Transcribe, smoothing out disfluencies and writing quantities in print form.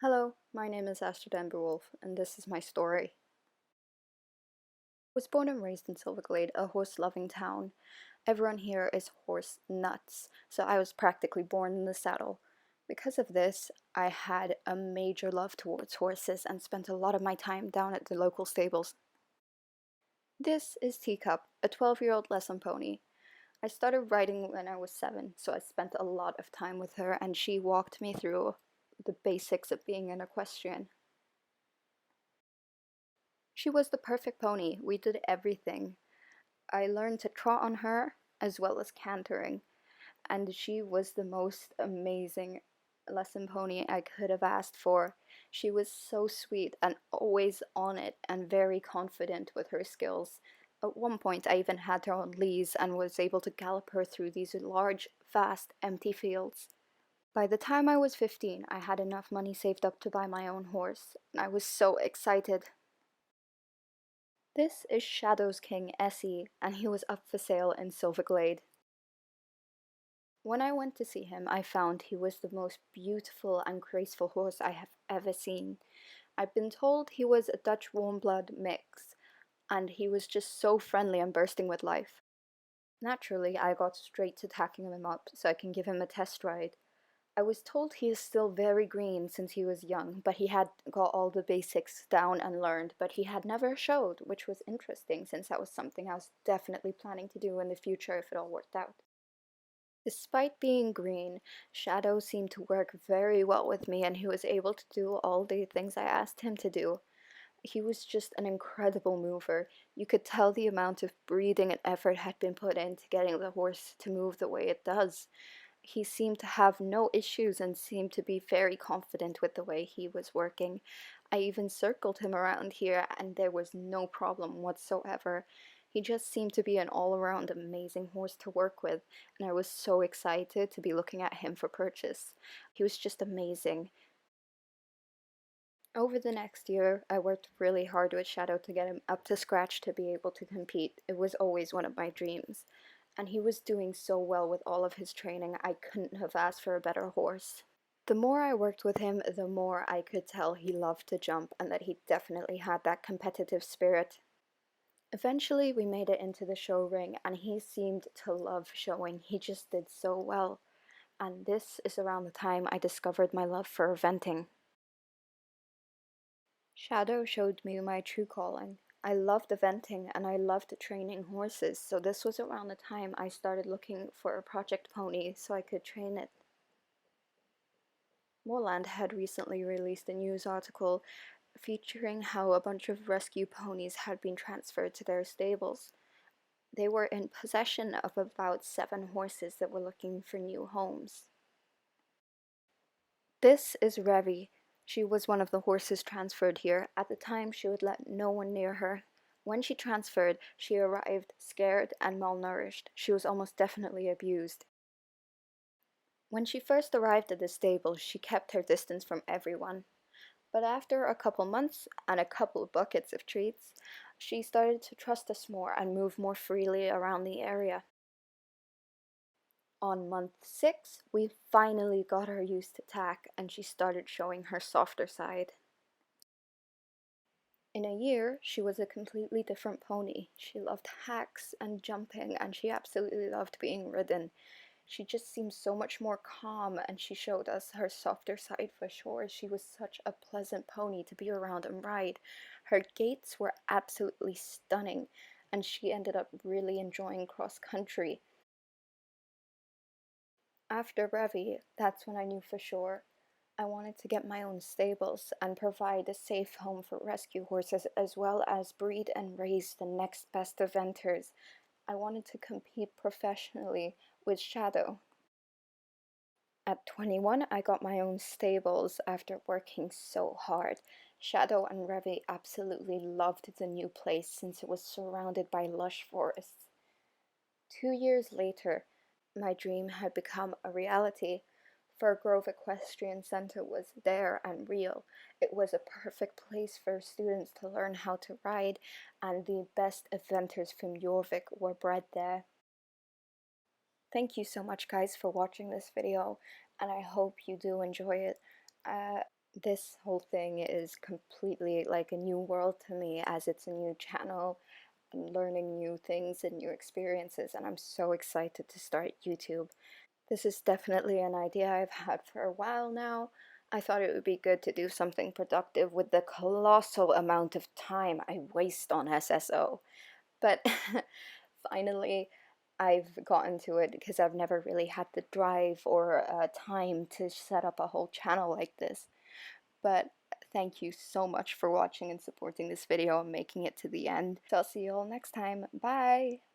Hello, my name is Astrid Amberwolf, and this is my story. I was born and raised in Silverglade, a horse-loving town. Everyone here is horse nuts, so I was practically born in the saddle. Because of this, I had a major love towards horses and spent a lot of my time down at the local stables. This is Teacup, a 12-year-old lesson pony. I started riding when I was 7, so I spent a lot of time with her, and she walked me through the basics of being an equestrian. She was the perfect pony. We did everything. I learned to trot on her as well as cantering, and she was the most amazing lesson pony I could have asked for. She was so sweet and always on it and very confident with her skills. At one point I even had her on leash and was able to gallop her through these large, vast, empty fields. By the time I was 15, I had enough money saved up to buy my own horse, and I was so excited. This is Shadow's King Essie, and he was up for sale in Silverglade. When I went to see him, I found he was the most beautiful and graceful horse I have ever seen. I've been told he was a Dutch warm blood mix, and he was just so friendly and bursting with life. Naturally, I got straight to tacking him up so I can give him a test ride. I was told he is still very green since he was young, but he had got all the basics down and learned, but he had never showed, which was interesting since that was something I was definitely planning to do in the future if it all worked out. Despite being green, Shadow seemed to work very well with me, and he was able to do all the things I asked him to do. He was just an incredible mover. You could tell the amount of breathing and effort had been put into getting the horse to move the way it does. He seemed to have no issues and seemed to be very confident with the way he was working. I even circled him around here and there was no problem whatsoever. He just seemed to be an all-around amazing horse to work with, and I was so excited to be looking at him for purchase. He was just amazing. Over the next year, I worked really hard with Shadow to get him up to scratch to be able to compete. It was always one of my dreams. And he was doing so well with all of his training, I couldn't have asked for a better horse. The more I worked with him, the more I could tell he loved to jump and that he definitely had that competitive spirit. Eventually, we made it into the show ring, and he seemed to love showing. He just did so well. And this is around the time I discovered my love for eventing. Shadow showed me my true calling. I loved eventing and I loved training horses, so this was around the time I started looking for a project pony so I could train it. Moorland had recently released a news article featuring how a bunch of rescue ponies had been transferred to their stables. They were in possession of about 7 horses that were looking for new homes. This is Revi. She was one of the horses transferred here. At the time, she would let no one near her. When she transferred, she arrived scared and malnourished. She was almost definitely abused. When she first arrived at the stable, she kept her distance from everyone. But after a couple months and a couple of buckets of treats, she started to trust us more and move more freely around the area. On month 6, we finally got her used to tack and she started showing her softer side. In a year, she was a completely different pony. She loved hacks and jumping, and she absolutely loved being ridden. She just seemed so much more calm, and she showed us her softer side for sure. She was such a pleasant pony to be around and ride. Her gaits were absolutely stunning, and she ended up really enjoying cross country. After Revi, that's when I knew for sure I wanted to get my own stables and provide a safe home for rescue horses as well as breed and raise the next best eventers. I wanted to compete professionally with Shadow. At 21, I got my own stables after working so hard. Shadow and Revi absolutely loved the new place since it was surrounded by lush forests. 2 years later, my dream had become a reality. Firgrove Equestrian Center was there and real. It was a perfect place for students to learn how to ride, and the best eventers from Jorvik were bred there. Thank you so much guys for watching this video, and I hope you do enjoy it. This whole thing is completely like a new world to me, as it's a new channel and learning new things and new experiences, and I'm so excited to start YouTube. This is definitely an idea I've had for a while now. I thought it would be good to do something productive with the colossal amount of time I waste on SSO. But finally, I've gotten to it because I've never really had the drive or time to set up a whole channel like this. But thank you so much for watching and supporting this video and making it to the end. So I'll see you all next time. Bye!